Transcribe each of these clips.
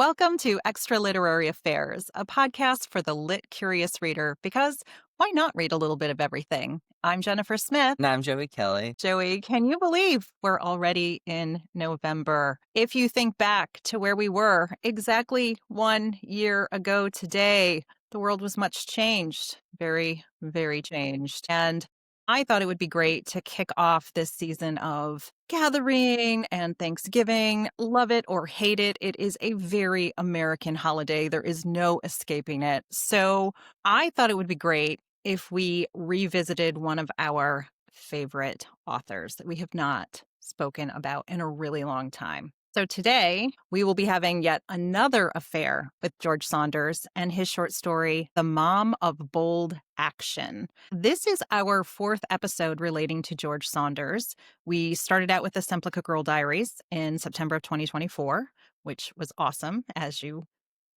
Welcome to Extra Literary Affairs, a podcast for the lit curious reader, because why not read a little bit of everything? I'm Jennifer Smith. And I'm Joey Kelly. Joey, can you believe we're already in November? If you think back to where we were exactly 1 year ago today, the world was much changed, very, very changed. And I thought it would be great to kick off this season of gathering and Thanksgiving. Love it or hate it, it is a very American holiday. There is no escaping it. So I thought it would be great if we revisited one of our favorite authors that we have not spoken about in a really long time. So today, we will be having yet another affair with George Saunders and his short story, The Mom of Bold Action. This is our fourth episode relating to George Saunders. We started out with the Simplica Girl Diaries in September of 2024, which was awesome, as you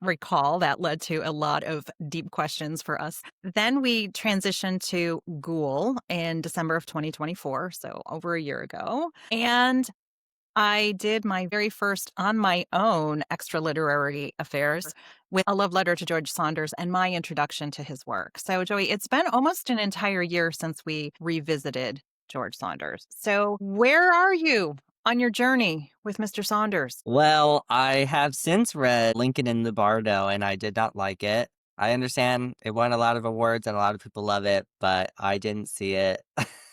recall. That led to a lot of deep questions for us. Then we transitioned to Ghoul in December of 2024, so over a year ago. And I did my very first on my own extra literary affairs with a love letter to George Saunders and my introduction to his work. So, Joey, it's been almost an entire year since we revisited George Saunders. So, where are you on your journey with Mr. Saunders? Well, I have since read Lincoln in the Bardo, and I did not like it. I understand it won a lot of awards and a lot of people love it, but I didn't see it,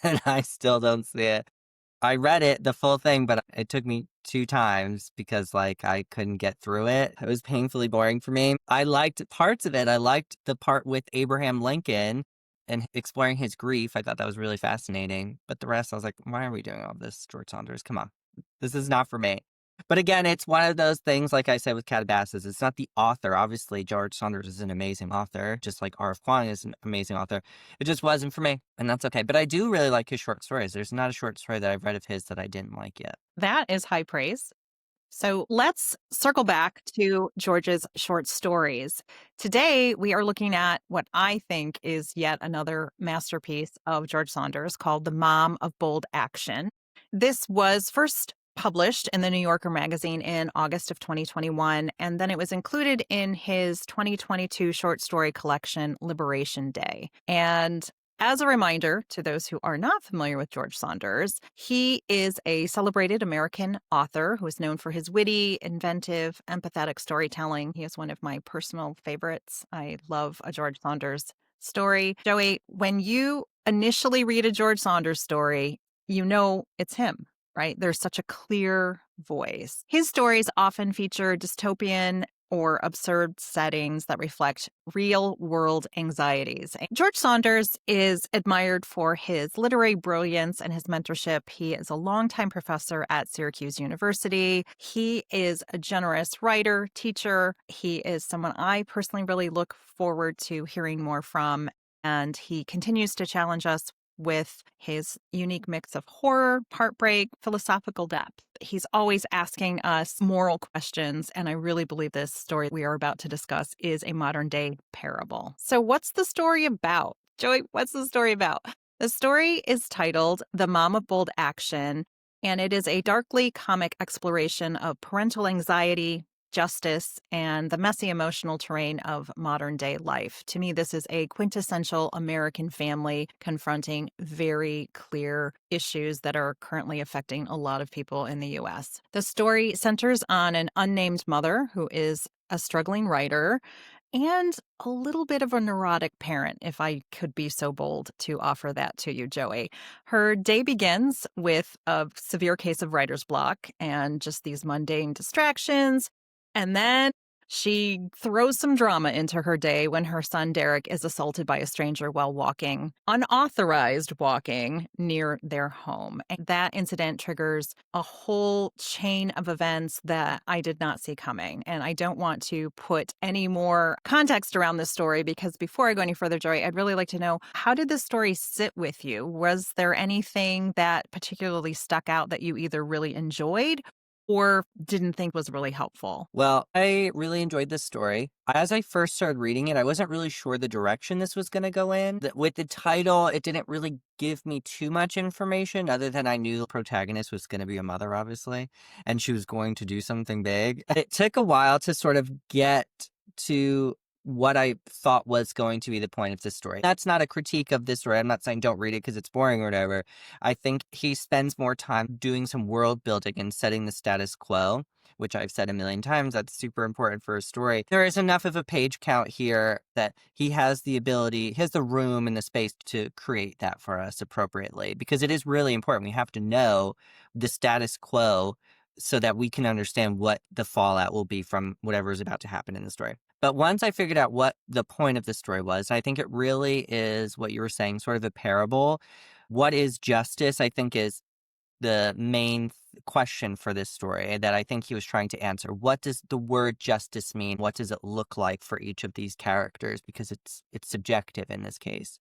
and I still don't see it. I read it, the full thing, but it took me 2 times because, I couldn't get through it. It was painfully boring for me. I liked parts of it. I liked the part with Abraham Lincoln and exploring his grief. I thought that was really fascinating. But the rest, I was like, why are we doing all this, George Saunders? Come on. This is not for me. But again, it's one of those things, like I said with Calabasas, it's not the author. Obviously, George Saunders is an amazing author, just like R.F. Kuang is an amazing author. It just wasn't for me, and that's okay. But I do really like his short stories. There's not a short story that I've read of his that I didn't like yet. That is high praise. So let's circle back to George's short stories. Today, we are looking at what I think is yet another masterpiece of George Saunders called The Mom of Bold Action. This was first published in the New Yorker magazine in August of 2021, and then it was included in his 2022 short story collection, Liberation Day. And as a reminder to those who are not familiar with George Saunders, he is a celebrated American author who is known for his witty, inventive, empathetic storytelling. He is one of my personal favorites. I love a George Saunders story. Joey, when you initially read a George Saunders story, you know it's him, right? There's such a clear voice. His stories often feature dystopian or absurd settings that reflect real world anxieties. George Saunders is admired for his literary brilliance and his mentorship. He is a longtime professor at Syracuse University. He is a generous writer, teacher. He is someone I personally really look forward to hearing more from. And he continues to challenge us with his unique mix of horror, heartbreak, philosophical depth. He's always asking us moral questions, and I really believe this story we are about to discuss is a modern day parable. So what's the story about? Joey, what's the story about? The story is titled The Mom of Bold Action, and it is a darkly comic exploration of parental anxiety, justice, and the messy emotional terrain of modern day life. To me, this is a quintessential American family confronting very clear issues that are currently affecting a lot of people in the U.S. The story centers on an unnamed mother who is a struggling writer and a little bit of a neurotic parent, if I could be so bold to offer that to you, Joey. Her day begins with a severe case of writer's block and just these mundane distractions. And then she throws some drama into her day when her son Derek is assaulted by a stranger while unauthorized walking near their home. And that incident triggers a whole chain of events that I did not see coming. And I don't want to put any more context around this story because before I go any further, Joy, I'd really like to know, how did this story sit with you? Was there anything that particularly stuck out that you either really enjoyed or didn't think was really helpful? Well, I really enjoyed this story. As I first started reading it, I wasn't really sure the direction this was going to go in. With the title, it didn't really give me too much information other than I knew the protagonist was going to be a mother, obviously, and she was going to do something big. It took a while to sort of get to what I thought was going to be the point of this story. That's not a critique of this story. I'm not saying don't read it because it's boring or whatever. I think he spends more time doing some world building and setting the status quo, which I've said a million times. That's super important for a story. There is enough of a page count here that he has the ability, he has the room and the space to create that for us appropriately, because it is really important. We have to know the status quo so that we can understand what the fallout will be from whatever is about to happen in the story. But once I figured out what the point of the story was, I think it really is what you were saying, sort of a parable. What is justice, I think, is the main question for this story that I think he was trying to answer. What does the word justice mean? What does it look like for each of these characters? Because it's subjective in this case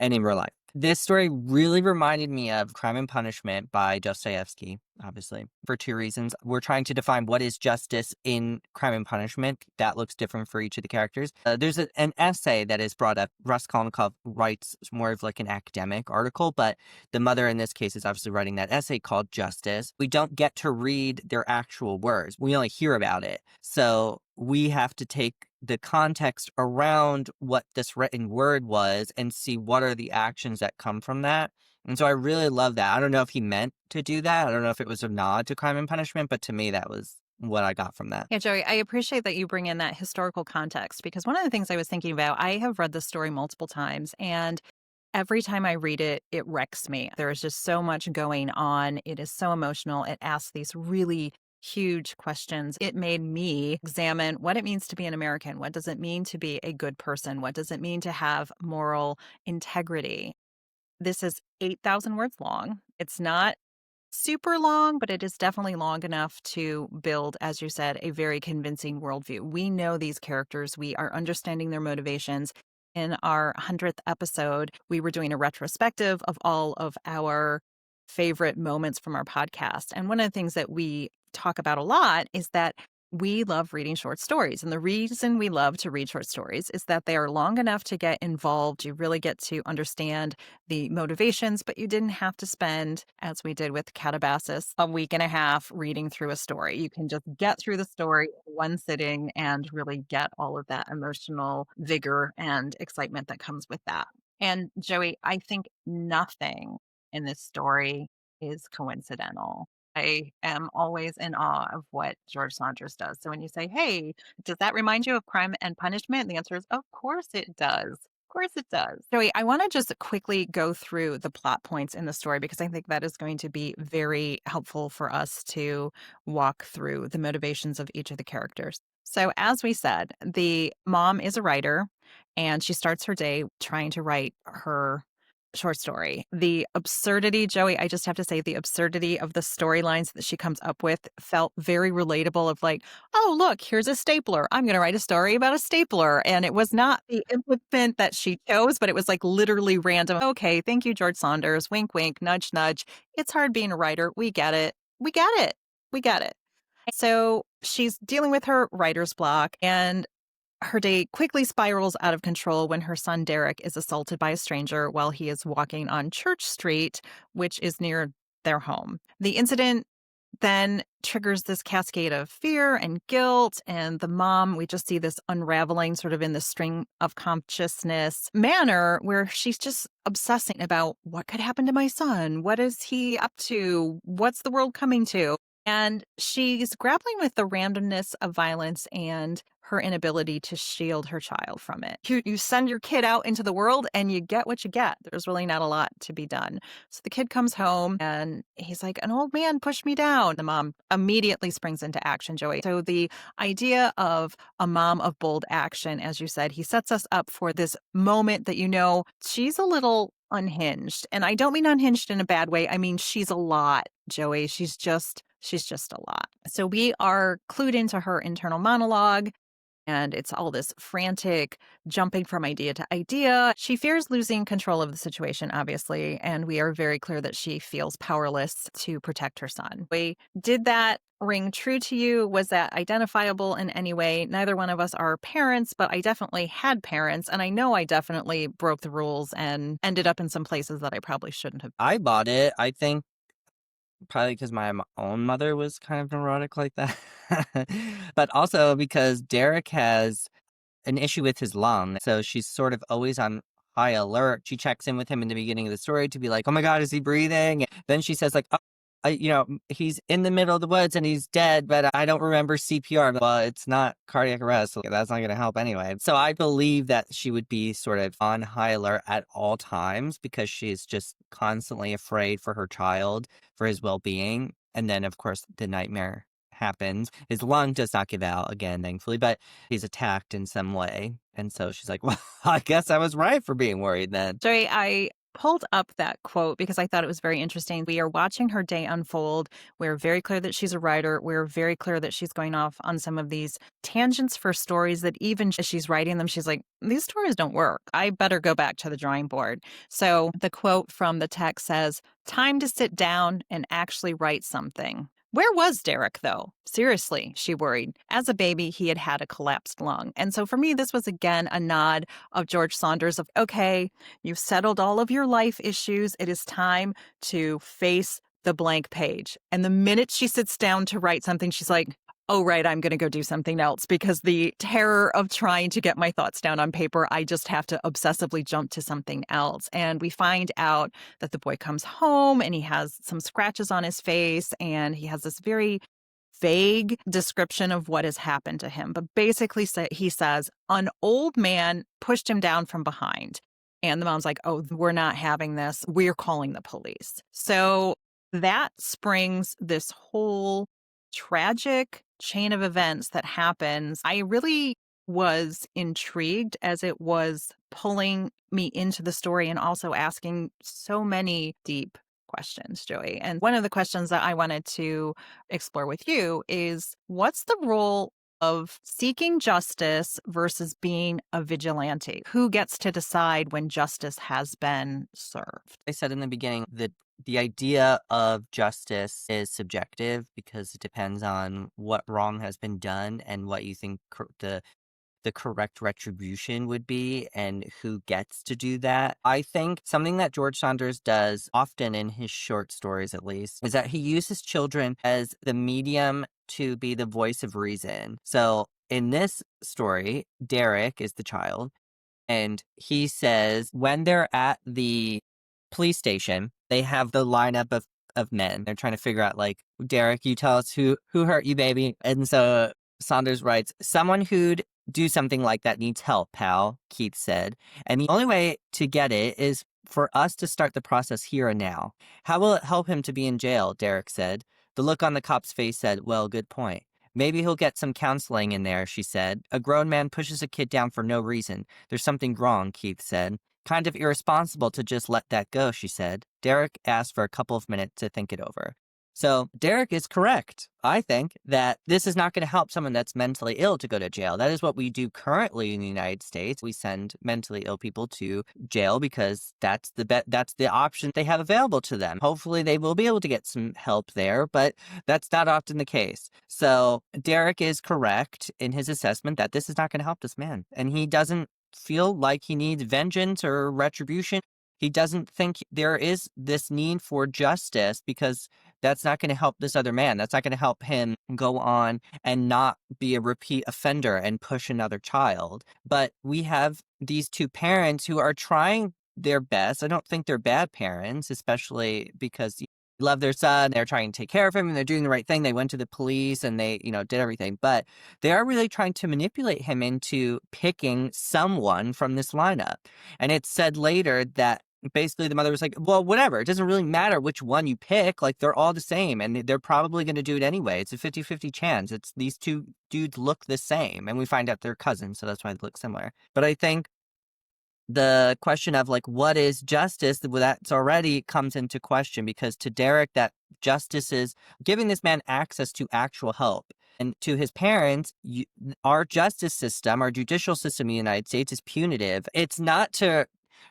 and in real life. This story really reminded me of Crime and Punishment by Dostoevsky, obviously, for two reasons. We're trying to define what is justice in Crime and Punishment. That looks different for each of the characters. There's an essay that is brought up. Raskolnikov writes more of like an academic article, but the mother in this case is obviously writing that essay called Justice. We don't get to read their actual words. We only hear about it. So we have to take the context around what this written word was and see what are the actions that come from that. And so I really love that. I don't know if he meant to do that. I don't know if it was a nod to Crime and Punishment, but to me, that was what I got from that. Yeah, Joey, I appreciate that you bring in that historical context because one of the things I was thinking about, I have read this story multiple times, and every time I read it, it wrecks me. There is just so much going on. It is so emotional. It asks these really huge questions. It made me examine what it means to be an American. What does it mean to be a good person? What does it mean to have moral integrity? This is 8,000 words long. It's not super long, but it is definitely long enough to build, as you said, a very convincing worldview. We know these characters, we are understanding their motivations. In our 100th episode, we were doing a retrospective of all of our favorite moments from our podcast. And one of the things that we talk about a lot is that we love reading short stories. And the reason we love to read short stories is that they are long enough to get involved. You really get to understand the motivations, but you didn't have to spend, as we did with Calabasas, a week and a half reading through a story. You can just get through the story in one sitting and really get all of that emotional vigor and excitement that comes with that. And Joey, I think nothing in this story is coincidental. I am always in awe of what George Saunders does. So when you say, hey, does that remind you of Crime and Punishment? The answer is, of course it does. Of course it does. Joey, I want to just quickly go through the plot points in the story because I think that is going to be very helpful for us to walk through the motivations of each of the characters. So, as we said, the mom is a writer and she starts her day trying to write her short story. The absurdity, Joey, I just have to say the absurdity of the storylines that she comes up with felt very relatable of like, oh, look, here's a stapler. I'm going to write a story about a stapler. And it was not the implement that she chose, but it was like literally random. Okay, thank you, George Saunders. Wink, wink, nudge, nudge. It's hard being a writer. We get it. We get it. We get it. So she's dealing with her writer's block and her day quickly spirals out of control when her son Derek is assaulted by a stranger while he is walking on Church Street, which is near their home. The incident then triggers this cascade of fear and guilt. And the mom, we just see this unraveling sort of in the string of consciousness manner where she's just obsessing about what could happen to my son? What is he up to? What's the world coming to? And she's grappling with the randomness of violence and her inability to shield her child from it. You send your kid out into the world and you get what you get. There's really not a lot to be done. So the kid comes home and he's like, an old man pushed me down. The mom immediately springs into action, Joey. So the idea of a mom of bold action, as you said, he sets us up for this moment that, you know, she's a little unhinged. And I don't mean unhinged in a bad way. I mean, she's a lot, Joey. She's just a lot. So we are clued into her internal monologue. And it's all this frantic jumping from idea to idea. She fears losing control of the situation, obviously, and we are very clear that she feels powerless to protect her son. Did that ring true to you? Was that identifiable in any way? Neither one of us are parents, but I definitely had parents, and I know I definitely broke the rules and ended up in some places that I probably shouldn't have. I bought it. I think probably because my own mother was kind of neurotic like that, but also because Derek has an issue with his lung. So she's sort of always on high alert. She checks in with him in the beginning of the story to be like, "Oh my God, is he breathing?" Then she says like, "Oh, he's in the middle of the woods and he's dead, but I don't remember CPR." Well, it's not cardiac arrest, so that's not going to help anyway. So I believe that she would be sort of on high alert at all times because she's just constantly afraid for her child, for his well-being. And then, of course, the nightmare happens. His lung does not give out again, thankfully, but he's attacked in some way. And so she's like, well, I guess I was right for being worried then. Joey, I pulled up that quote because I thought it was very interesting. We are watching her day unfold. We're very clear that she's a writer. We're very clear that she's going off on some of these tangents for stories that even as she's writing them, she's like, these stories don't work. I better go back to the drawing board. So the quote from the text says, "Time to sit down and actually write something." Where was Derek, though? Seriously, she worried. As a baby, he had had a collapsed lung. And so for me, this was again a nod of George Saunders of, okay, you've settled all of your life issues. It is time to face the blank page. And the minute she sits down to write something, she's like, oh, right, I'm going to go do something else because the terror of trying to get my thoughts down on paper, I just have to obsessively jump to something else. And we find out that the boy comes home and he has some scratches on his face and he has this very vague description of what has happened to him. But basically, he says, an old man pushed him down from behind. And the mom's like, oh, we're not having this. We're calling the police. So that springs this whole tragic chain of events that happens. I really was intrigued as it was pulling me into the story and also asking so many deep questions, Joey. And one of the questions that I wanted to explore with you is what's the role of seeking justice versus being a vigilante? Who gets to decide when justice has been served? I said in the beginning that the idea of justice is subjective because it depends on what wrong has been done and what you think the correct retribution would be and who gets to do that. I think something that George Saunders does often in his short stories, at least, is that he uses children as the medium to be the voice of reason. So in this story, Derek is the child, and he says when they're at the police station, they have the lineup of men. They're trying to figure out, like, Derek, you tell us who hurt you, baby. And so Saunders writes, someone who'd do something like that needs help, pal, Keith said. And the only way to get it is for us to start the process here and now. How will it help him to be in jail? Derek said. The look on the cop's face said, well, good point. Maybe he'll get some counseling in there, she said. A grown man pushes a kid down for no reason. There's something wrong, Keith said. Kind of irresponsible to just let that go, she said. Derek asked for a couple of minutes to think it over. So Derek is correct, I think, that this is not going to help someone that's mentally ill to go to jail. That is what we do currently in the United States. We send mentally ill people to jail because that's the option they have available to them. Hopefully they will be able to get some help there, but that's not often the case. So Derek is correct in his assessment that this is not going to help this man. And he doesn't feel like he needs vengeance or retribution. He doesn't think there is this need for justice because that's not going to help this other man. That's not going to help him go on and not be a repeat offender and push another child. But we have these two parents who are trying their best. I don't think they're bad parents, especially because they love their son. They're trying to take care of him and they're doing the right thing. They went to the police and they, did everything. But they are really trying to manipulate him into picking someone from this lineup. And it's said later that basically the mother was like, well, whatever. It doesn't really matter which one you pick. Like, they're all the same and they're probably going to do it anyway. It's a 50-50 chance. It's these two dudes look the same. And we find out they're cousins. So that's why they look similar. But I think the question of, like, what is justice, that's already comes into question because to Derek, that justice is giving this man access to actual help. And to his parents, our justice system, our judicial system in the United States is punitive. It's not to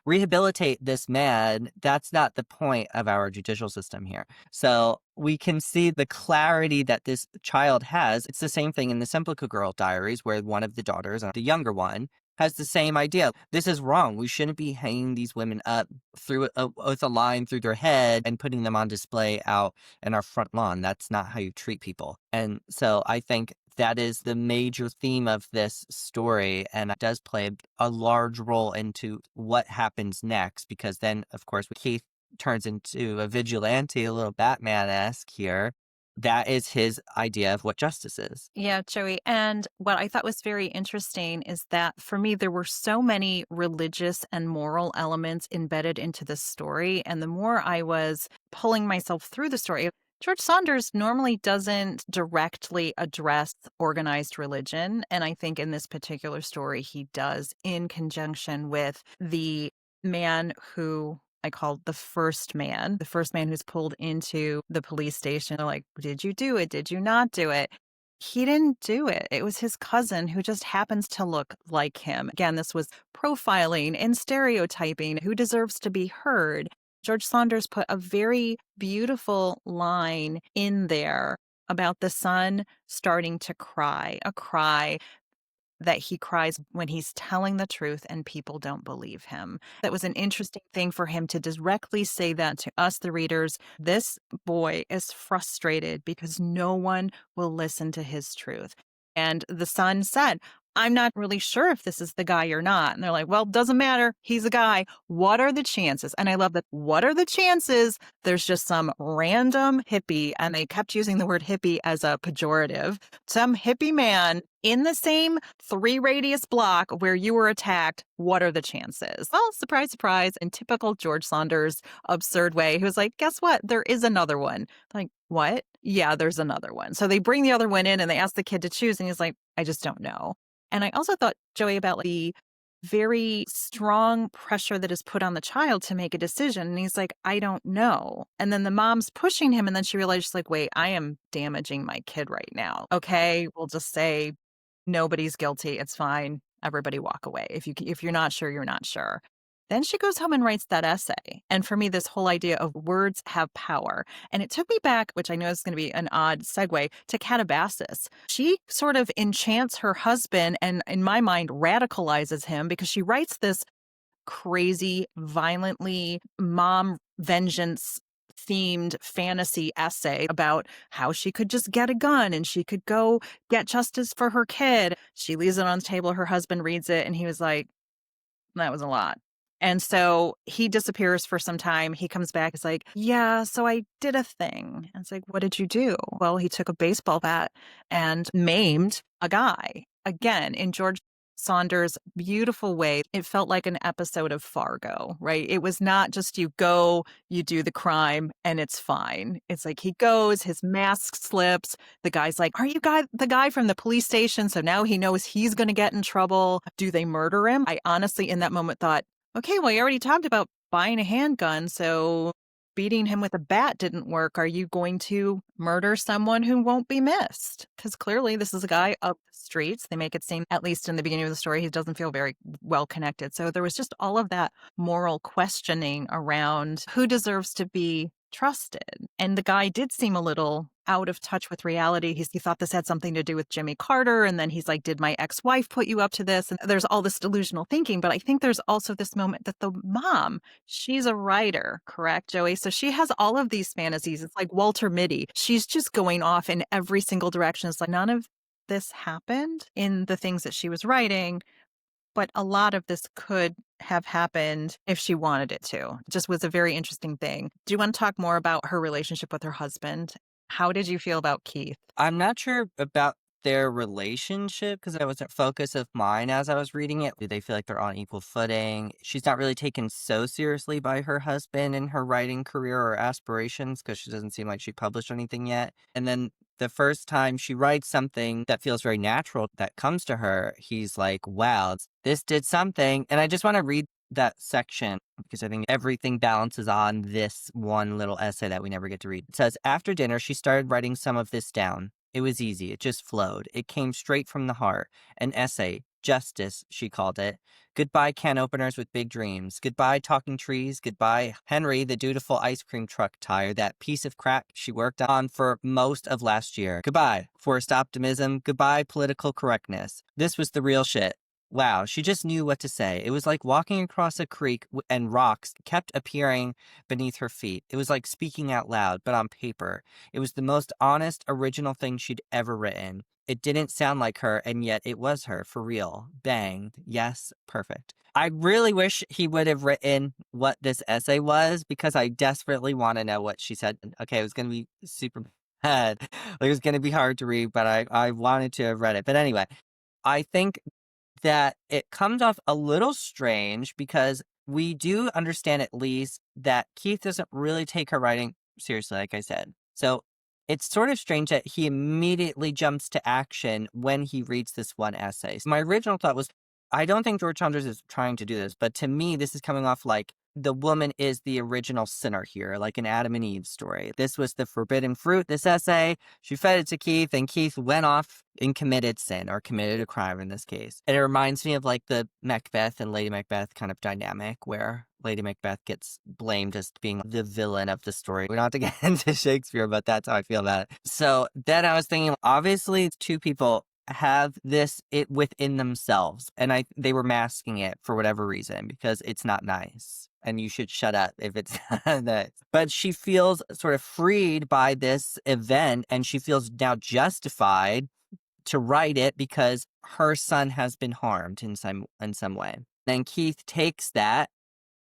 rehabilitate this man. That's not the point of our judicial system here. So we can see the clarity that this child has. It's the same thing in the Simplica Girl Diaries, where one of the daughters, the younger one, has the same idea. This is wrong. We shouldn't be hanging these women up with a line through their head and putting them on display out in our front lawn. That's not how you treat people. And so I think that is the major theme of this story, and it does play a large role into what happens next, because then, of course, Keith turns into a vigilante, a little Batman-esque here. That is his idea of what justice is. Yeah, Joey. And what I thought was very interesting is that for me, there were so many religious and moral elements embedded into this story. And the more I was pulling myself through the story, George Saunders normally doesn't directly address organized religion. And I think in this particular story, he does, in conjunction with the man who I called the first man who's pulled into the police station. Like, did you do it? Did you not do it? He didn't do it. It was his cousin who just happens to look like him. Again, this was profiling and stereotyping who deserves to be heard. George Saunders put a very beautiful line in there about the son starting to cry, a cry that he cries when he's telling the truth and people don't believe him. That was an interesting thing for him to directly say that to us, the readers. This boy is frustrated because no one will listen to his truth. And the son said, I'm not really sure if this is the guy or not. And they're like, well, doesn't matter. He's a guy. What are the chances? And I love that. What are the chances? There's just some random hippie, and they kept using the word hippie as a pejorative. Some hippie man in the same 3 radius block where you were attacked. What are the chances? Well, surprise, surprise. In typical George Saunders absurd way, he was like, guess what? There is another one. Like, what? Yeah, there's another one. So they bring the other one in and they ask the kid to choose. And he's like, I just don't know. And I also thought, Joey, about the very strong pressure that is put on the child to make a decision. And he's like, I don't know. And then the mom's pushing him. And then she realizes, like, wait, I am damaging my kid right now. Okay, we'll just say nobody's guilty. It's fine. Everybody walk away. If you're not sure, you're not sure. Then she goes home and writes that essay. And for me, this whole idea of words have power. And it took me back, which I know is going to be an odd segue, to Catabasis. She sort of enchants her husband and, in my mind, radicalizes him because she writes this crazy, violently mom vengeance themed fantasy essay about how she could just get a gun and she could go get justice for her kid. She leaves it on the table. Her husband reads it and he was like, that was a lot. And so he disappears for some time. He comes back. It's like, yeah, so I did a thing. And it's like, what did you do? Well, he took a baseball bat and maimed a guy. Again, in George Saunders' beautiful way, it felt like an episode of Fargo, right? It was not just you go, you do the crime, and it's fine. It's like he goes, his mask slips. The guy's like, are you the guy from the police station? So now he knows he's going to get in trouble. Do they murder him? I honestly, in that moment, thought, okay, well, you already talked about buying a handgun, so beating him with a bat didn't work. Are you going to murder someone who won't be missed? Because clearly this is a guy up the streets. They make it seem, at least in the beginning of the story, he doesn't feel very well connected. So there was just all of that moral questioning around who deserves to be trusted. And the guy did seem a little out of touch with reality. He thought this had something to do with Jimmy Carter. And then he's like, did my ex-wife put you up to this? And there's all this delusional thinking. But I think there's also this moment that the mom, she's a writer, correct, Joey? So she has all of these fantasies. It's like Walter Mitty. She's just going off in every single direction. It's like none of this happened in the things that she was writing. But a lot of this could have happened if she wanted it to. It just was a very interesting thing. Do you want to talk more about her relationship with her husband? How did you feel about Keith? I'm not sure about their relationship because that wasn't focus of mine as I was reading it. Do they feel like they're on equal footing? She's not really taken so seriously by her husband in her writing career or aspirations because she doesn't seem like she published anything yet. And then the first time she writes something that feels very natural that comes to her, he's like, wow, this did something. And I just want to read that section because I think everything balances on this one little essay that we never get to read. It says, after dinner, she started writing some of this down. It was easy. It just flowed. It came straight from the heart. An essay. Justice, she called it. Goodbye, can openers with big dreams. Goodbye, talking trees. Goodbye, Henry, the dutiful ice cream truck tire, that piece of crap she worked on for most of last year. Goodbye, forced optimism. Goodbye, political correctness. This was the real shit. Wow, she just knew what to say. It was like walking across a creek and rocks kept appearing beneath her feet. It was like speaking out loud, but on paper. It was the most honest, original thing she'd ever written. It didn't sound like her, and yet it was her, for real. Bang. Yes, perfect. I really wish he would have written what this essay was because I desperately want to know what she said. Okay, it was going to be super bad. It was going to be hard to read, but I wanted to have read it. But anyway, I think that it comes off a little strange because we do understand at least that Keith doesn't really take her writing seriously, like I said. So it's sort of strange that he immediately jumps to action when he reads this one essay. So my original thought was, I don't think George Saunders is trying to do this, but to me, this is coming off like the woman is the original sinner here, like an Adam and Eve story. This was the forbidden fruit, this essay. She fed it to Keith, and Keith went off and committed sin, or committed a crime in this case. And it reminds me of like the Macbeth and Lady Macbeth kind of dynamic, where Lady Macbeth gets blamed as being the villain of the story. We don't have to get into Shakespeare, but that's how I feel about it. So then I was thinking, obviously, two people have it within themselves, and they were masking it for whatever reason because it's not nice, and you should shut up if it's not nice. But she feels sort of freed by this event, and she feels now justified to write it because her son has been harmed in some way. Then Keith takes that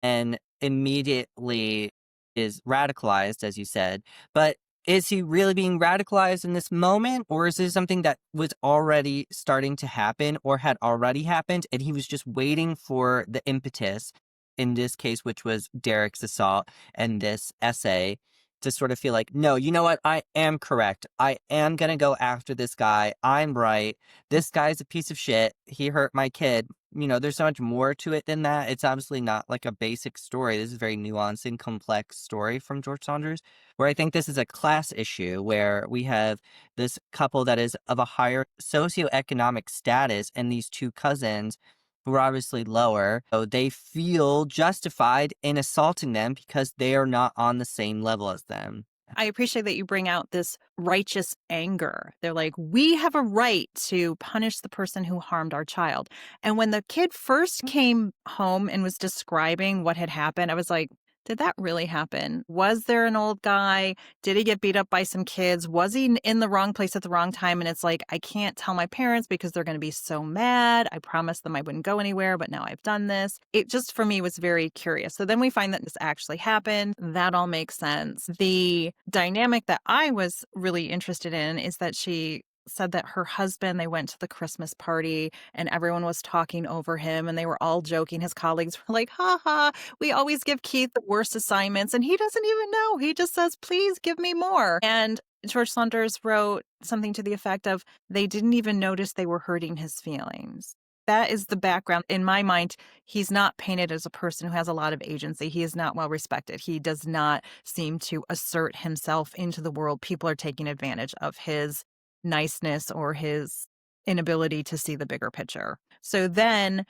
and immediately is radicalized, as you said. But is he really being radicalized in this moment, or is this something that was already starting to happen or had already happened, and he was just waiting for the impetus, in this case, which was Derek's assault and this essay, to sort of feel like, no, you know what? I am correct. I am going to go after this guy. I'm right. This guy's a piece of shit. He hurt my kid. There's so much more to it than that. It's obviously not like a basic story. This is a very nuanced and complex story from George Saunders, where I think this is a class issue where we have this couple that is of a higher socioeconomic status and these two cousins who are obviously lower. So they feel justified in assaulting them because they are not on the same level as them. I appreciate that you bring out this righteous anger. They're like, we have a right to punish the person who harmed our child. And when the kid first came home and was describing what had happened, I was like, did that really happen? Was there an old guy? Did he get beat up by some kids? Was he in the wrong place at the wrong time? And it's like, I can't tell my parents because they're going to be so mad. I promised them I wouldn't go anywhere, but now I've done this. It just, for me, was very curious. So then we find that this actually happened. That all makes sense. The dynamic that I was really interested in is that she said that her husband, they went to the Christmas party and everyone was talking over him and they were all joking. His colleagues were like, ha ha, we always give Keith the worst assignments and he doesn't even know. He just says, please give me more. And George Saunders wrote something to the effect of, they didn't even notice they were hurting his feelings. That is the background. In my mind, he's not painted as a person who has a lot of agency. He is not well respected. He does not seem to assert himself into the world. People are taking advantage of his niceness or his inability to see the bigger picture. So then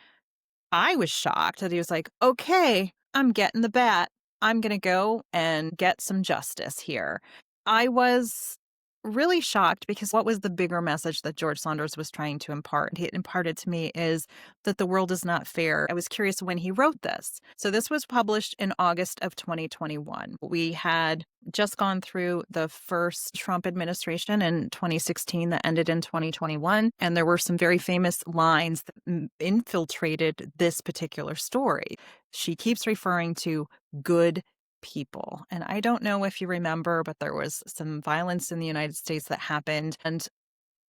I was shocked that he was like, okay, I'm getting the bat. I'm going to go and get some justice here. I was really shocked because what was the bigger message that George Saunders was trying to impart? He imparted to me is that the world is not fair. I was curious when he wrote this. So this was published in August of 2021. We had just gone through the first Trump administration in 2016 that ended in 2021. And there were some very famous lines that infiltrated this particular story. She keeps referring to good people. And I don't know if you remember, but there was some violence in the United States that happened. And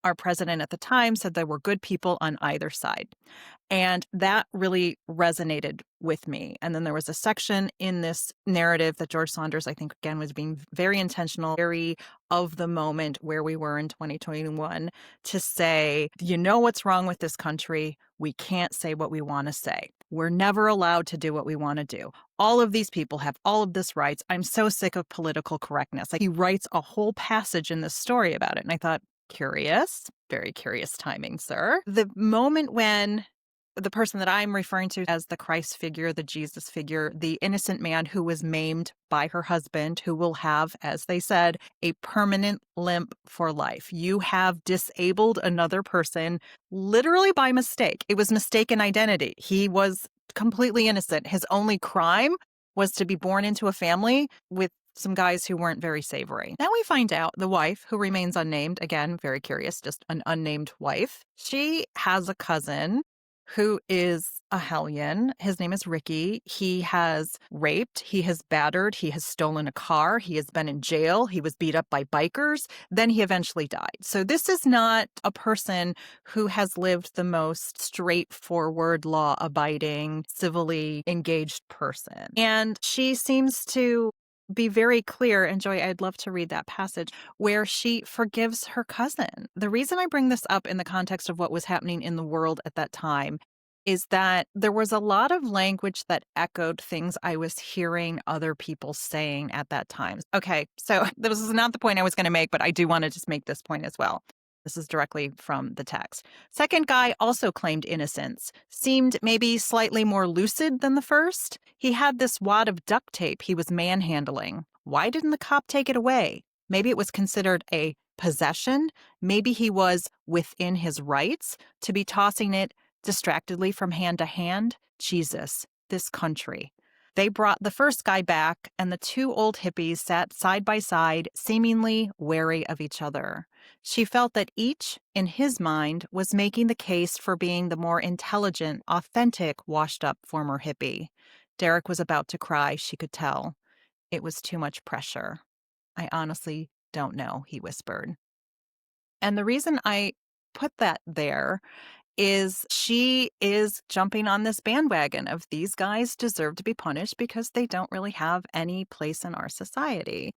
our president at the time said there were good people on either side. And that really resonated with me. And then there was a section in this narrative that George Saunders, I think, again, was being very intentional, very of the moment where we were in 2021 to say, you know what's wrong with this country? We can't say what we want to say. We're never allowed to do what we want to do. All of these people have all of this rights. I'm so sick of political correctness. Like he writes a whole passage in this story about it. And I thought, Curious, very curious timing, sir. The moment when the person that I'm referring to as the Christ figure, the Jesus figure, the innocent man who was maimed by her husband, who will have, as they said, a permanent limp for life. You have disabled another person literally by mistake. It was mistaken identity. He was completely innocent. His only crime was to be born into a family with some guys who weren't very savory. Now we find out the wife, who remains unnamed, again, very curious, just an unnamed wife. She has a cousin who is a hellion. His name is Ricky. He has raped, he has battered, he has stolen a car, he has been in jail, he was beat up by bikers, then he eventually died. So this is not a person who has lived the most straightforward, law-abiding, civilly engaged person. And she seems to be very clear, and Joy, I'd love to read that passage, where she forgives her cousin. The reason I bring this up in the context of what was happening in the world at that time is that there was a lot of language that echoed things I was hearing other people saying at that time. Okay, so this is not the point I was going to make, but I do want to just make this point as well. This is directly from the text. Second guy also claimed innocence, seemed maybe slightly more lucid than the first. He had this wad of duct tape he was manhandling. Why didn't the cop take it away? Maybe it was considered a possession. Maybe he was within his rights to be tossing it distractedly from hand to hand. Jesus, this country. They brought the first guy back, and the two old hippies sat side by side, seemingly wary of each other. She felt that each, in his mind, was making the case for being the more intelligent, authentic, washed-up former hippie. Derek was about to cry, she could tell. It was too much pressure. I honestly don't know, he whispered. And the reason I put that there is she is jumping on this bandwagon of these guys deserve to be punished because they don't really have any place in our society.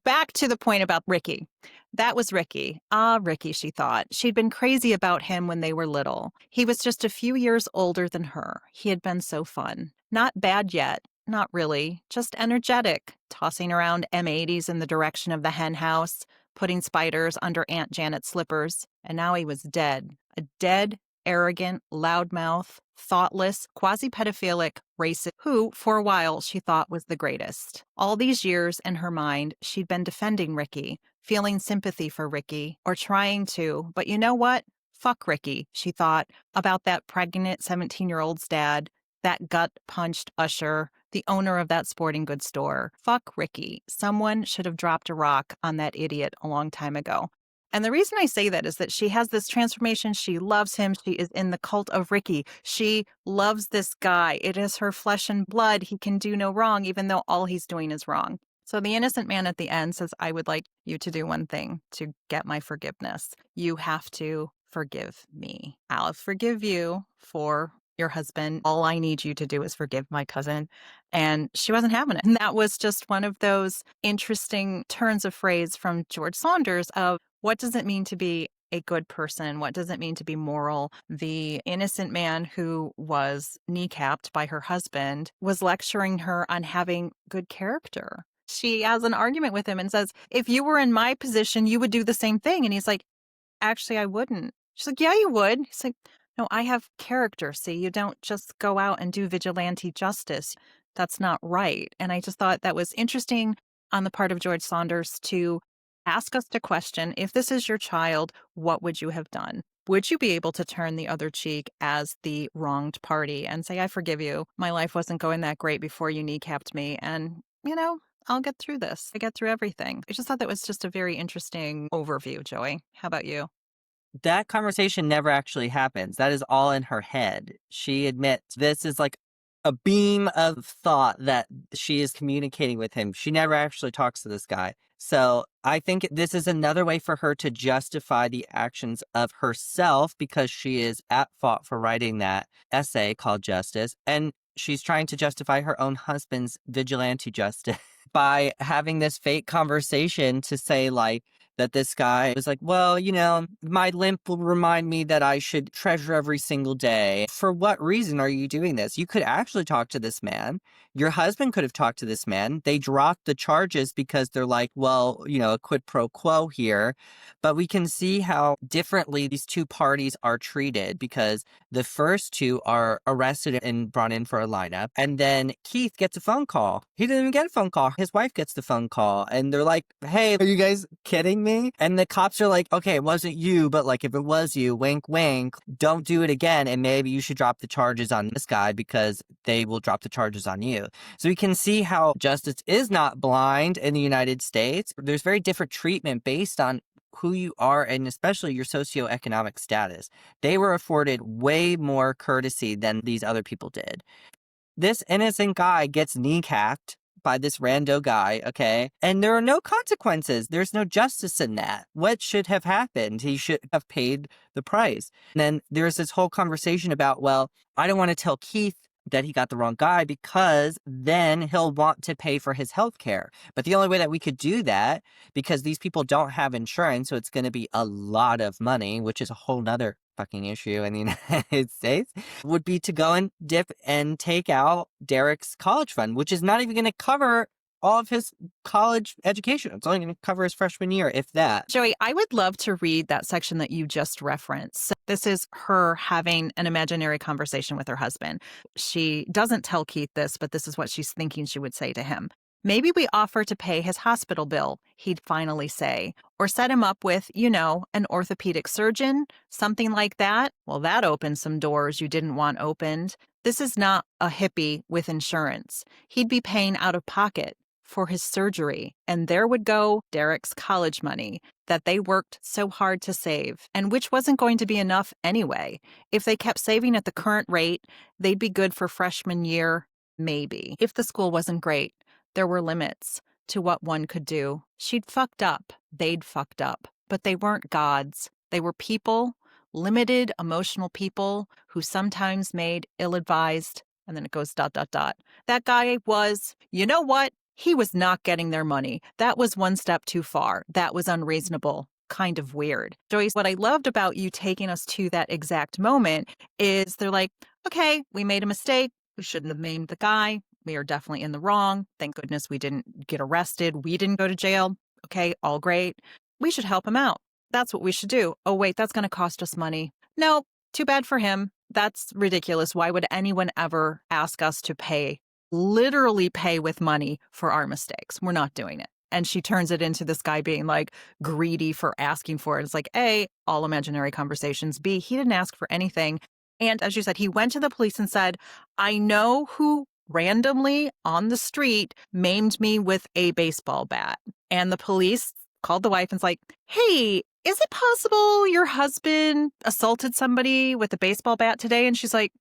Back to the point about Ricky. That was Ricky. Ah, Ricky, she thought. She'd been crazy about him when they were little. He was just a few years older than her. He had been so fun. Not bad yet. Not really. Just energetic. Tossing around M80s in the direction of the hen house, putting spiders under Aunt Janet's slippers. And now he was dead. A dead, arrogant, loudmouth, thoughtless, quasi-pedophilic racist who, for a while, she thought was the greatest. All these years, in her mind, she'd been defending Ricky, feeling sympathy for Ricky, or trying to. But you know what? Fuck Ricky, she thought, about that pregnant 17-year-old's dad, that gut-punched usher, the owner of that sporting goods store. Fuck Ricky. Someone should have dropped a rock on that idiot a long time ago. And the reason I say that is that she has this transformation. She loves him. She is in the cult of Ricky. She loves this guy. It is her flesh and blood. He can do no wrong, even though all he's doing is wrong. So the innocent man at the end says, I would like you to do one thing to get my forgiveness. You have to forgive me. I'll forgive you for your husband. All I need you to do is forgive my cousin. And she wasn't having it. And that was just one of those interesting turns of phrase from George Saunders of what does it mean to be a good person? What does it mean to be moral? The innocent man who was kneecapped by her husband was lecturing her on having good character. She has an argument with him and says, if you were in my position, you would do the same thing. And he's like, actually, I wouldn't. She's like, yeah, you would. He's like, no, I have character. See, you don't just go out and do vigilante justice. That's not right. And I just thought that was interesting on the part of George Saunders to ask us to question, if this is your child, what would you have done? Would you be able to turn the other cheek as the wronged party and say, I forgive you. My life wasn't going that great before you kneecapped me. And, I'll get through this. I get through everything. I just thought that was just a very interesting overview, Joey. How about you? That conversation never actually happens. That is all in her head. She admits this is like a beam of thought that she is communicating with him. She never actually talks to this guy. So I think this is another way for her to justify the actions of herself because she is at fault for writing that essay called Justice. And she's trying to justify her own husband's vigilante justice by having this fake conversation to say, like, that this guy was like, well, my limp will remind me that I should treasure every single day. For what reason are you doing this? You could actually talk to this man. Your husband could have talked to this man. They dropped the charges because they're like, well, a quid pro quo here. But we can see how differently these two parties are treated because the first two are arrested and brought in for a lineup. And then Keith gets a phone call. He didn't even get a phone call. His wife gets the phone call. And they're like, hey, are you guys kidding me? And the cops are like, okay, it wasn't you, but like if it was you, wink, wink, don't do it again. And maybe you should drop the charges on this guy because they will drop the charges on you. So we can see how justice is not blind in the United States. There's very different treatment based on who you are and especially your socioeconomic status. They were afforded way more courtesy than these other people did. This innocent guy gets kneecapped by this rando guy, okay? And there are no consequences. There's no justice in that. What should have happened? He should have paid the price. And then there's this whole conversation about, well, I don't want to tell Keith that he got the wrong guy because then he'll want to pay for his health care. But the only way that we could do that, because these people don't have insurance, so it's going to be a lot of money, which is a whole nother fucking issue in the United States, would be to go and dip and take out Derek's college fund, which is not even going to cover all of his college education. It's only going to cover his freshman year, if that. Joey, I would love to read that section that you just referenced. So this is her having an imaginary conversation with her husband. She doesn't tell Keith this, but this is what she's thinking she would say to him. Maybe we offer to pay his hospital bill, he'd finally say, or set him up with, an orthopedic surgeon, something like that. Well, that opens some doors you didn't want opened. This is not a hippie with insurance. He'd be paying out of pocket for his surgery, and there would go Derek's college money that they worked so hard to save, and which wasn't going to be enough anyway. If they kept saving at the current rate, they'd be good for freshman year, maybe. If the school wasn't great, there were limits to what one could do. She'd fucked up. They'd fucked up. But they weren't gods. They were people, limited emotional people who sometimes made ill-advised, and then it goes ... That guy was, you know what? He was not getting their money. That was one step too far. That was unreasonable. Kind of weird. Joyce, what I loved about you taking us to that exact moment is they're like, okay, we made a mistake. We shouldn't have named the guy. We are definitely in the wrong. Thank goodness we didn't get arrested. We didn't go to jail. Okay, all great. We should help him out. That's what we should do. Oh, wait, that's going to cost us money. No, too bad for him. That's ridiculous. Why would anyone ever ask us to literally pay with money for our mistakes? We're not doing it. And she turns it into this guy being like greedy for asking for it. It's like, A, all imaginary conversations. B, he didn't ask for anything. And as you said, he went to the police and said, I know who randomly on the street maimed me with a baseball bat. And the police called the wife and was like, hey, is it possible your husband assaulted somebody with a baseball bat today? And she's like,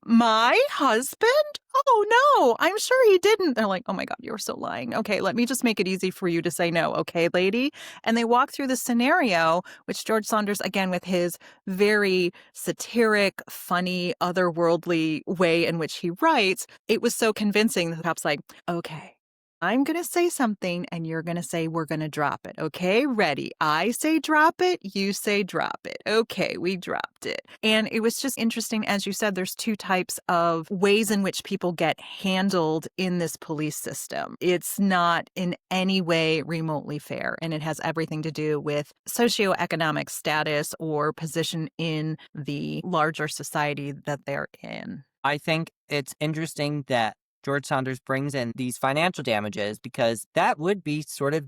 my husband? Oh, no, I'm sure he didn't. They're like, oh, my God, you're so lying. Okay, let me just make it easy for you to say no. Okay, lady. And they walk through the scenario, which George Saunders, again, with his very satiric, funny, otherworldly way in which he writes, it was so convincing. The cop's like, okay, I'm going to say something and you're going to say we're going to drop it. Okay, ready. I say drop it. You say drop it. Okay, we dropped it. And it was just interesting. As you said, there's two types of ways in which people get handled in this police system. It's not in any way remotely fair. And it has everything to do with socioeconomic status or position in the larger society that they're in. I think it's interesting that George Saunders brings in these financial damages because that would be sort of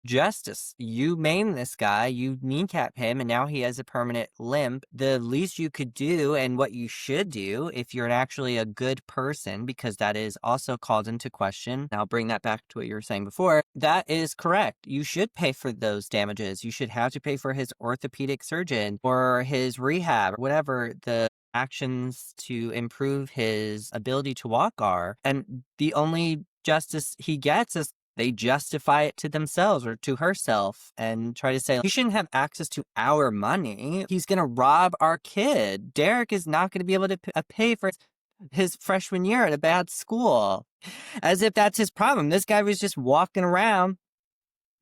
justice. You maim this guy, you kneecap him, and now he has a permanent limp. The least you could do and what you should do if you're actually a good person, because that is also called into question. I'll bring that back to what you were saying before. That is correct. You should pay for those damages. You should have to pay for his orthopedic surgeon or his rehab, or whatever the actions to improve his ability to walk are. And the only justice he gets is they justify it to themselves or to herself and try to say, he shouldn't have access to our money. He's going to rob our kid. Derek is not going to be able to pay for his freshman year at a bad school. As if that's his problem. This guy was just walking around,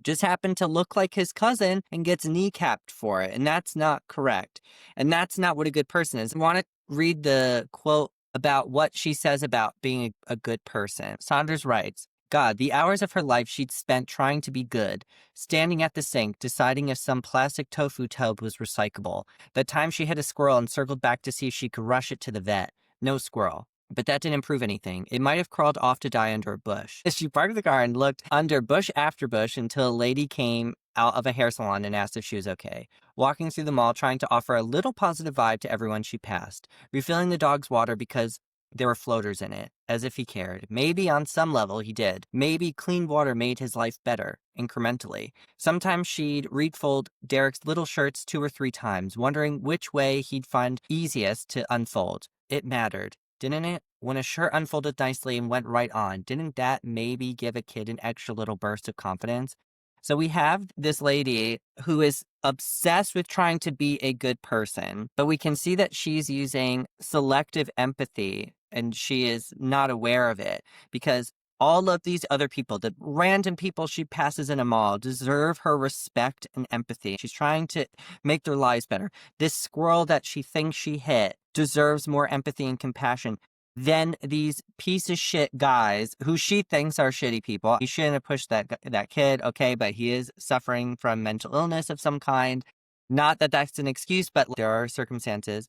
just happened to look like his cousin and gets kneecapped for it. And that's not correct. And that's not what a good person is. I want to read the quote about what she says about being a good person. Saunders writes, God, the hours of her life she'd spent trying to be good, standing at the sink, deciding if some plastic tofu tub was recyclable. The time she hit a squirrel and circled back to see if she could rush it to the vet. No squirrel. But that didn't prove anything. It might have crawled off to die under a bush. She parked the car and looked under bush after bush until a lady came out of a hair salon and asked if she was okay. Walking through the mall, trying to offer a little positive vibe to everyone she passed. Refilling the dog's water because there were floaters in it, as if he cared. Maybe on some level he did. Maybe clean water made his life better, incrementally. Sometimes she'd refold Derek's little shirts 2 or 3 times, wondering which way he'd find easiest to unfold. It mattered, didn't it? When a shirt unfolded nicely and went right on, didn't that maybe give a kid an extra little burst of confidence? So we have this lady who is obsessed with trying to be a good person, but we can see that she's using selective empathy and she is not aware of it because all of these other people, the random people she passes in a mall, deserve her respect and empathy. She's trying to make their lives better. This squirrel that she thinks she hit deserves more empathy and compassion than these piece of shit guys who she thinks are shitty people. He shouldn't have pushed that kid, okay, but he is suffering from mental illness of some kind. Not that that's an excuse, but there are circumstances.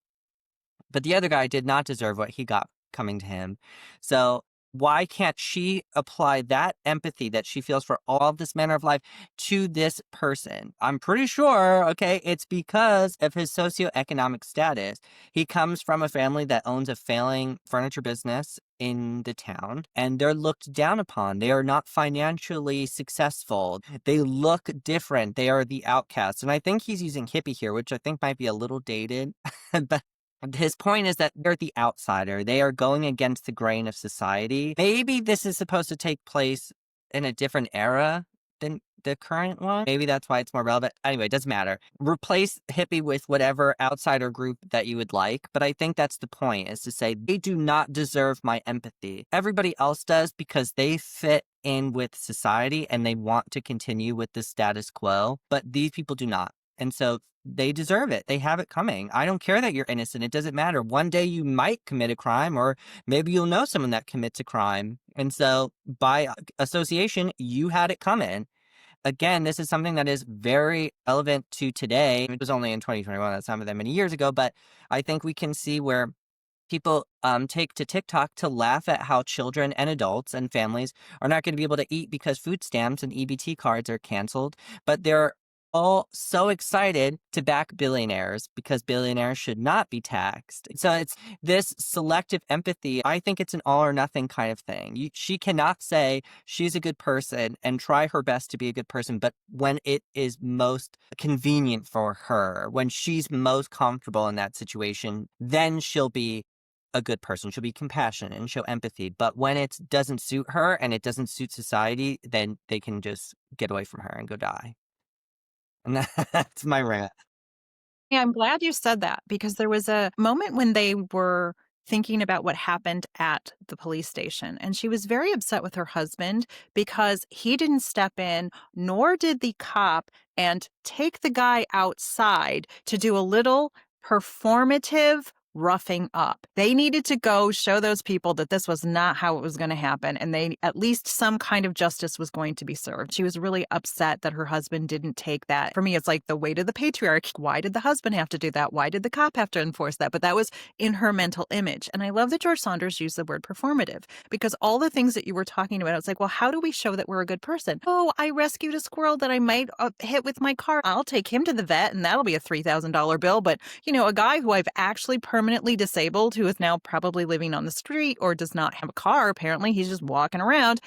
But the other guy did not deserve what he got coming to him. So why can't she apply that empathy that she feels for all of this manner of life to this person? I'm pretty sure, okay, it's because of his socioeconomic status. He comes from a family that owns a failing furniture business in the town, and they're looked down upon. They are not financially successful. They look different. They are the outcasts. And I think he's using hippie here, which I think might be a little dated, but his point is that they're the outsider. They are going against the grain of society. Maybe this is supposed to take place in a different era than the current one. Maybe that's why it's more relevant. Anyway, it doesn't matter. Replace hippie with whatever outsider group that you would like. But I think that's the point, is to say they do not deserve my empathy. Everybody else does because they fit in with society and they want to continue with the status quo. But these people do not. And so they deserve it. They have it coming. I don't care that you're innocent. It doesn't matter. One day you might commit a crime, or maybe you'll know someone that commits a crime. And so by association, you had it coming. Again, this is something that is very relevant to today. It was only in 2021. That's not that many years ago, but I think we can see where people take to TikTok to laugh at how children and adults and families are not going to be able to eat because food stamps and EBT cards are canceled, but they're all so excited to back billionaires because billionaires should not be taxed. So it's this selective empathy. I think it's an all or nothing kind of thing. She cannot say she's a good person and try her best to be a good person, but when it is most convenient for her, when she's most comfortable in that situation, then she'll be a good person. She'll be compassionate and show empathy. But when it doesn't suit her and it doesn't suit society, then they can just get away from her and go die. And that's my rant. Yeah, I'm glad you said that because there was a moment when they were thinking about what happened at the police station. And she was very upset with her husband because he didn't step in, nor did the cop, and take the guy outside to do a little performative roughing up. They needed to go show those people that this was not how it was going to happen. And they, at least some kind of justice was going to be served. She was really upset that her husband didn't take that. For me, it's like the weight of the patriarchy. Why did the husband have to do that? Why did the cop have to enforce that? But that was in her mental image. And I love that George Saunders used the word performative because all the things that you were talking about, it's like, well, how do we show that we're a good person? Oh, I rescued a squirrel that I might hit with my car. I'll take him to the vet and that'll be a $3,000 bill. But, you know, a guy who I've actually permanently disabled, who is now probably living on the street or does not have a car, apparently he's just walking around,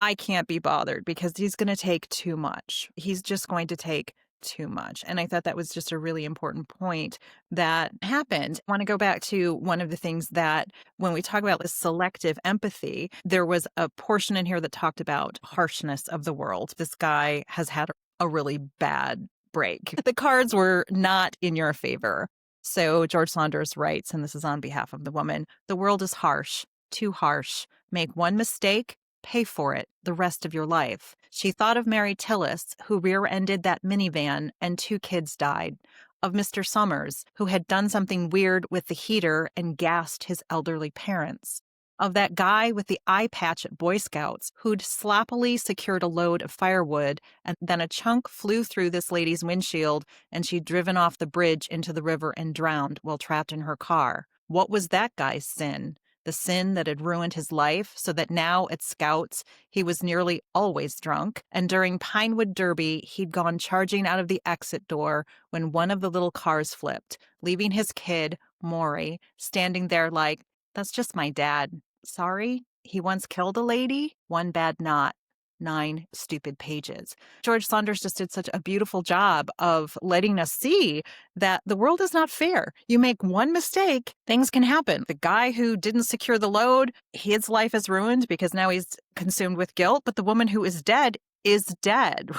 I can't be bothered because he's going to take too much. He's just going to take too much. And I thought that was just a really important point that happened. I want to go back to one of the things that when we talk about this selective empathy, there was a portion in here that talked about harshness of the world. This guy has had a really bad break. The cards were not in your favor. So George Saunders writes, and this is on behalf of the woman, the world is harsh, too harsh. Make one mistake, pay for it the rest of your life. She thought of Mary Tillis, who rear-ended that minivan and 2 kids died. of Mr. Summers, who had done something weird with the heater and gassed his elderly parents, of that guy with the eye patch at Boy Scouts who'd sloppily secured a load of firewood and then a chunk flew through this lady's windshield and she'd driven off the bridge into the river and drowned while trapped in her car. What was that guy's sin? The sin that had ruined his life so that now at Scouts he was nearly always drunk, and during Pinewood Derby he'd gone charging out of the exit door when one of the little cars flipped, leaving his kid, Maury, standing there like, "That's just my dad. Sorry, he once killed a lady? One bad knot. 9 stupid pages." George Saunders just did such a beautiful job of letting us see that the world is not fair. You make one mistake, things can happen. The guy who didn't secure the load, his life is ruined because now he's consumed with guilt, but the woman who is dead,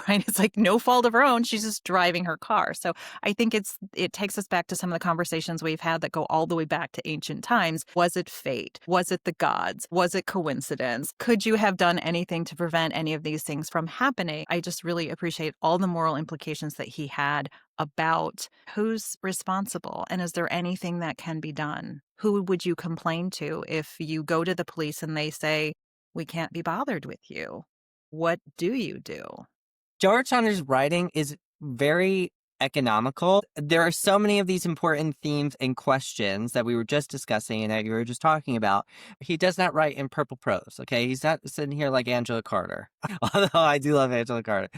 right? It's like no fault of her own. She's just driving her car. So I think it takes us back to some of the conversations we've had that go all the way back to ancient times. Was it fate? Was it the gods? Was it coincidence? Could you have done anything to prevent any of these things from happening? I just really appreciate all the moral implications that he had about who's responsible and is there anything that can be done? Who would you complain to if you go to the police and they say, "We can't be bothered with you"? What do you do? George Saunders' writing is very economical. There are so many of these important themes and questions that we were just discussing and that you were just talking about. He does not write in purple prose, okay? He's not sitting here like Angela Carter, although I do love Angela Carter.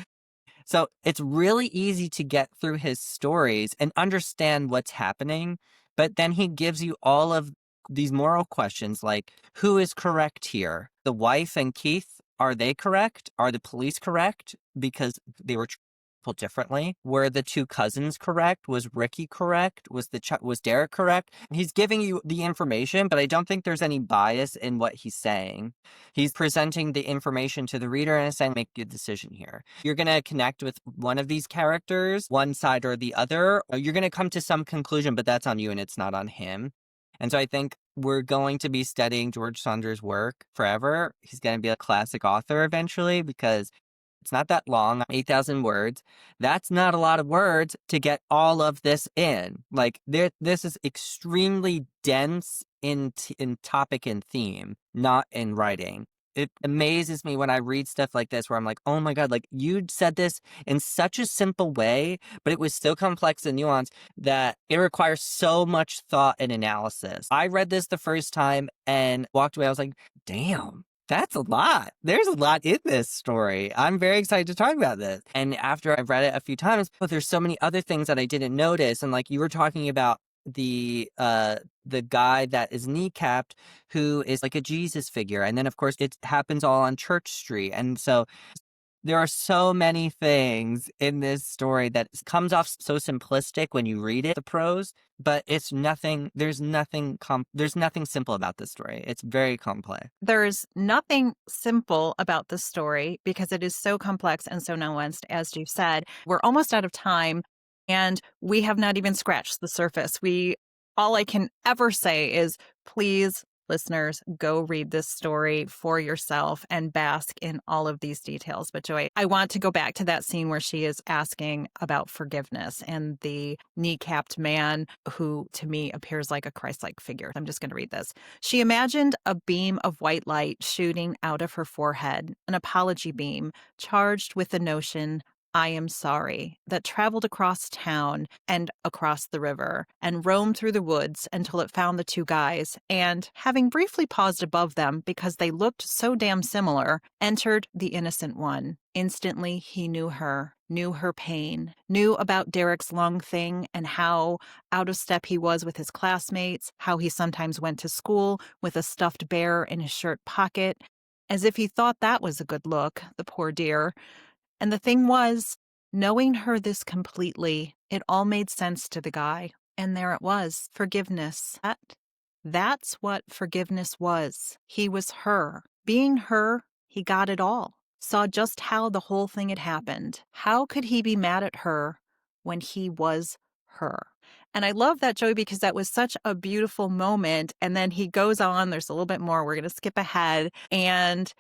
So it's really easy to get through his stories and understand what's happening, but then he gives you all of these moral questions like who is correct here? The wife and Keith, are they correct? Are the police correct because they were people differently? Were the two cousins correct? Was Ricky correct? Was Derek correct? He's giving you the information, but I don't think there's any bias in what he's saying. He's presenting the information to the reader and saying, make a decision here. You're going to connect with one of these characters, one side or the other, or you're going to come to some conclusion, but that's on you and it's not on him. And so I think we're going to be studying George Saunders' work forever. He's going to be a classic author eventually because it's not that long, 8,000 words. That's not a lot of words to get all of this in. Like, this is extremely dense in topic and theme, not in writing. It amazes me when I read stuff like this where I'm like, oh my God, like you said this in such a simple way, but it was so complex and nuanced that it requires so much thought and analysis. I read this the first time and walked away. I was like, damn. That's a lot. There's a lot in this story. I'm very excited to talk about this. And after I've read it a few times, but there's so many other things that I didn't notice. And like you were talking about the guy that is kneecapped who is like a Jesus figure. And then of course it happens all on Church Street. And so there are so many things in this story that comes off so simplistic when you read it, the prose, but it's nothing, there's nothing simple about this story. It's very complex. There's nothing simple about this story because it is so complex and so nuanced, as you've said. We're almost out of time and we have not even scratched the surface. All I can ever say is please, listeners, go read this story for yourself and bask in all of these details. But Joy, I want to go back to that scene where she is asking about forgiveness and the kneecapped man who to me appears like a Christ-like figure. I'm just going to read this. She imagined a beam of white light shooting out of her forehead, an apology beam charged with the notion, "I am sorry," that traveled across town and across the river and roamed through the woods until it found the two guys and, having briefly paused above them because they looked so damn similar, entered the innocent one. Instantly, he knew her pain, knew about Derek's lung thing and how out of step he was with his classmates, how he sometimes went to school with a stuffed bear in his shirt pocket, as if he thought that was a good look, the poor dear. And the thing was, knowing her this completely, it all made sense to the guy. And there it was, forgiveness. That's what forgiveness was. He was her. Being her, he got it all. Saw just how the whole thing had happened. How could he be mad at her when he was her? And I love that, Joey, because that was such a beautiful moment. And then he goes on, there's a little bit more. We're going to skip ahead. And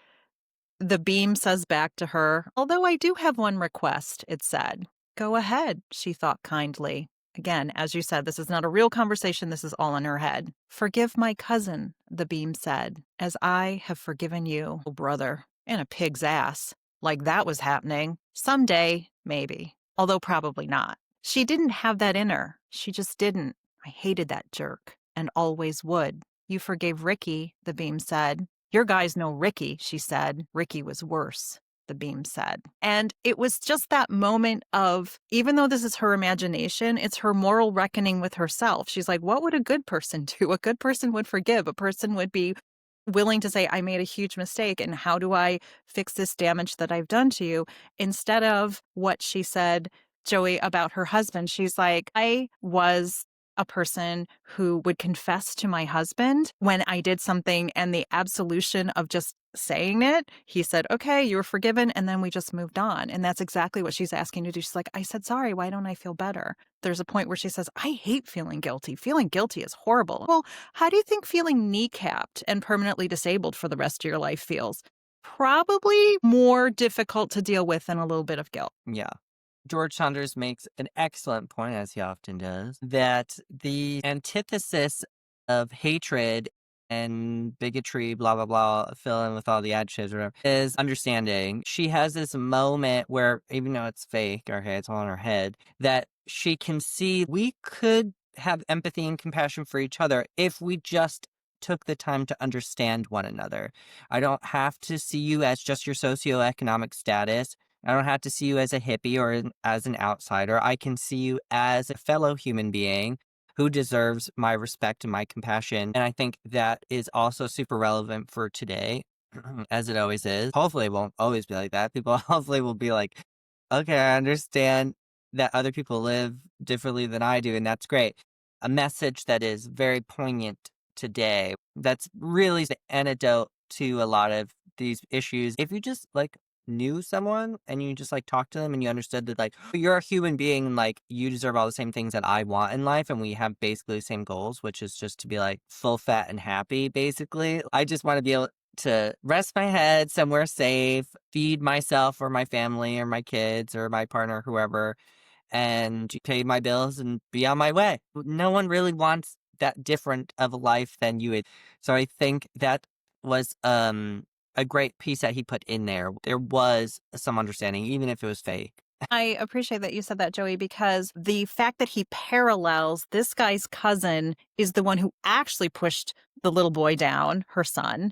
the beam says back to her, "Although I do have one request," it said. "Go ahead," she thought kindly. Again, as you said, this is not a real conversation. This is all in her head. Forgive my cousin, the beam said, as I have forgiven you, oh brother, in a pig's ass. Like that was happening. Someday, maybe. Although probably not. She didn't have that in her. She just didn't. I hated that jerk and always would. You forgave Ricky, the beam said. Your guys know Ricky, she said. Ricky was worse, the beam said. And it was just that moment of, even though this is her imagination, it's her moral reckoning with herself. She's like, what would a good person do? A good person would forgive. A person would be willing to say, I made a huge mistake, and how do I fix this damage that I've done to you? Instead of what she said, Joey, about her husband, she's like, I was a person who would confess to my husband when I did something, and the absolution of just saying it, he said, okay, you were forgiven. And then we just moved on. And that's exactly what she's asking to do. She's like, I said, sorry, why don't I feel better? There's a point where she says, I hate feeling guilty. Feeling guilty is horrible. Well, how do you think feeling kneecapped and permanently disabled for the rest of your life feels? Probably more difficult to deal with than a little bit of guilt. Yeah. George Saunders makes an excellent point, as he often does, that the antithesis of hatred and bigotry, blah, blah, blah, fill in with all the adjectives or whatever, is understanding. She has this moment where, even though it's fake, okay, it's all in her head, that she can see we could have empathy and compassion for each other if we just took the time to understand one another. I don't have to see you as just your socioeconomic status. I don't have to see you as a hippie or as an outsider. I can see you as a fellow human being who deserves my respect and my compassion. And I think that is also super relevant for today, as it always is. Hopefully, it won't always be like that. People hopefully will be like, okay, I understand that other people live differently than I do, and that's great. A message that is very poignant today. That's really the antidote to a lot of these issues. If you just knew someone and you just talk to them and you understood that you're a human being and you deserve all the same things that I want in life, and we have basically the same goals, which is just to be full fat and happy. Basically, I just want to be able to rest my head somewhere safe, feed myself or my family or my kids or my partner, whoever, and pay my bills and be on my way. No one really wants that different of a life than you would. So I think that was a great piece that he put in there. There was some understanding, even if it was fake. I appreciate that you said that, Joey, because the fact that he parallels this guy's cousin is the one who actually pushed the little boy down, her son.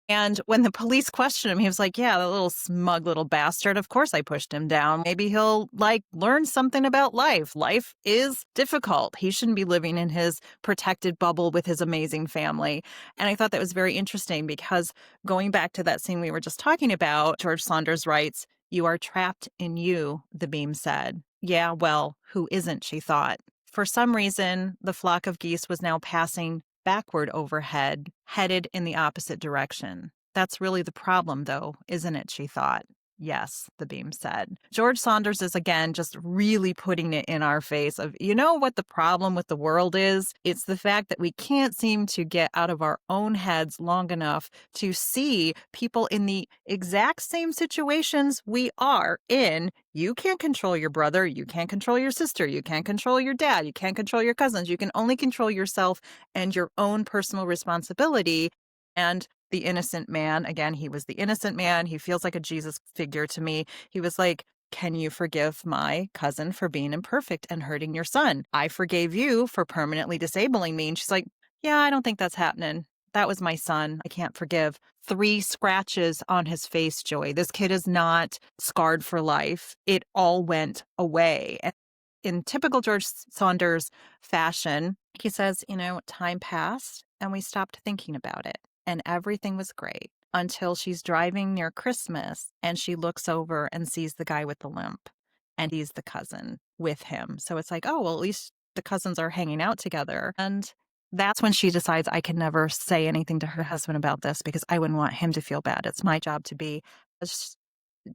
And when the police questioned him, he was like, yeah, that little smug little bastard. Of course I pushed him down. Maybe he'll learn something about life. Life is difficult. He shouldn't be living in his protected bubble with his amazing family. And I thought that was very interesting because going back to that scene we were just talking about, George Saunders writes, you are trapped in you, the beam said. Yeah, well, who isn't, she thought. For some reason, the flock of geese was now passing backward overhead, headed in the opposite direction. That's really the problem, though, isn't it? She thought. Yes, the beam said. George Saunders is again just really putting it in our face of, you know what the problem with the world is? It's the fact that we can't seem to get out of our own heads long enough to see people in the exact same situations we are in. You can't control your brother. You can't control your sister. You can't control your dad. You can't control your cousins. You can only control yourself and your own personal responsibility. And the innocent man, again, he was the innocent man. He feels like a Jesus figure to me. He was like, can you forgive my cousin for being imperfect and hurting your son? I forgave you for permanently disabling me. And she's like, yeah, I don't think that's happening. That was my son. I can't forgive. 3 scratches on his face, Joey. This kid is not scarred for life. It all went away. And in typical George Saunders fashion, he says, time passed and we stopped thinking about it. And everything was great until she's driving near Christmas and she looks over and sees the guy with the limp and he's the cousin with him. So it's like, oh, well, at least the cousins are hanging out together. And that's when she decides I can never say anything to her husband about this because I wouldn't want him to feel bad. It's my job to be, as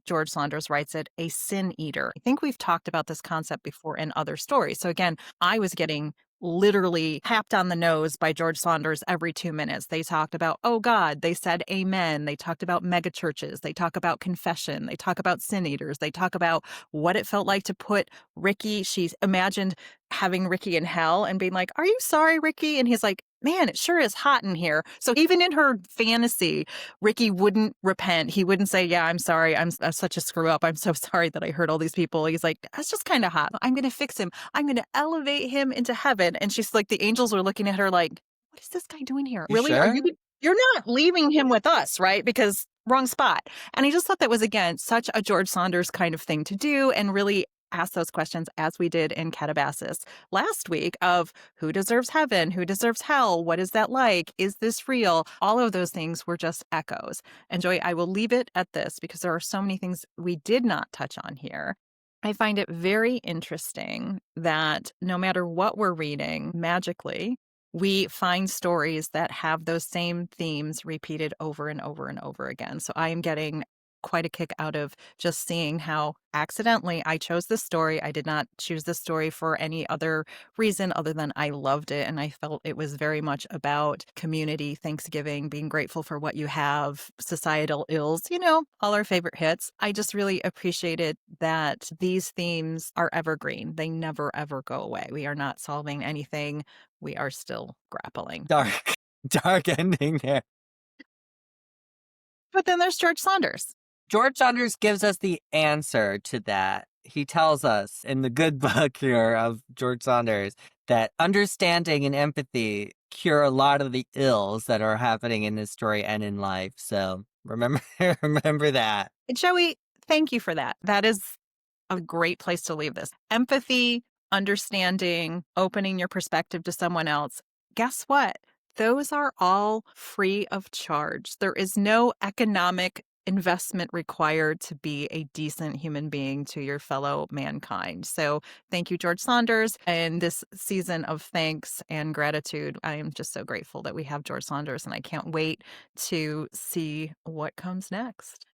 George Saunders writes it, a sin eater. I think we've talked about this concept before in other stories. So again, I was getting literally tapped on the nose by George Saunders every 2 minutes. They talked about, oh God, they said amen. They talked about mega churches. They talk about confession. They talk about sin eaters. They talk about what it felt like to put Ricky, she imagined having Ricky in hell and being like, "Are you sorry, Ricky?" And he's like, "Man, it sure is hot in here." So even in her fantasy, Ricky wouldn't repent. He wouldn't say, "Yeah, I'm sorry. I'm such a screw up. I'm so sorry that I hurt all these people." He's like, "That's just kind of hot. I'm going to fix him. I'm going to elevate him into heaven." And she's like, the angels were looking at her like, "What is this guy doing here? You Really? Are sure? you're not leaving him with us, right? Because wrong spot." And I just thought that was, again, such a George Saunders kind of thing to do and really ask those questions as we did in Calabasas last week of who deserves heaven, who deserves hell, what is that like, is this real? All of those things were just echoes. And Joy, I will leave it at this because there are so many things we did not touch on here. I find it very interesting that no matter what we're reading, magically, we find stories that have those same themes repeated over and over and over again. So I am getting quite a kick out of just seeing how accidentally I chose this story. I did not choose this story for any other reason other than I loved it. And I felt it was very much about community, Thanksgiving, being grateful for what you have, societal ills, all our favorite hits. I just really appreciated that these themes are evergreen. They never, ever go away. We are not solving anything. We are still grappling. Dark, dark ending there. But then there's George Saunders. George Saunders gives us the answer to that. He tells us in the good book here of George Saunders that understanding and empathy cure a lot of the ills that are happening in this story and in life. So remember, remember that. Joey, thank you for that. That is a great place to leave this. Empathy, understanding, opening your perspective to someone else. Guess what? Those are all free of charge. There is no economic investment required to be a decent human being to your fellow mankind. So thank you, George Saunders. And this season of thanks and gratitude, I am just so grateful that we have George Saunders, and I can't wait to see what comes next.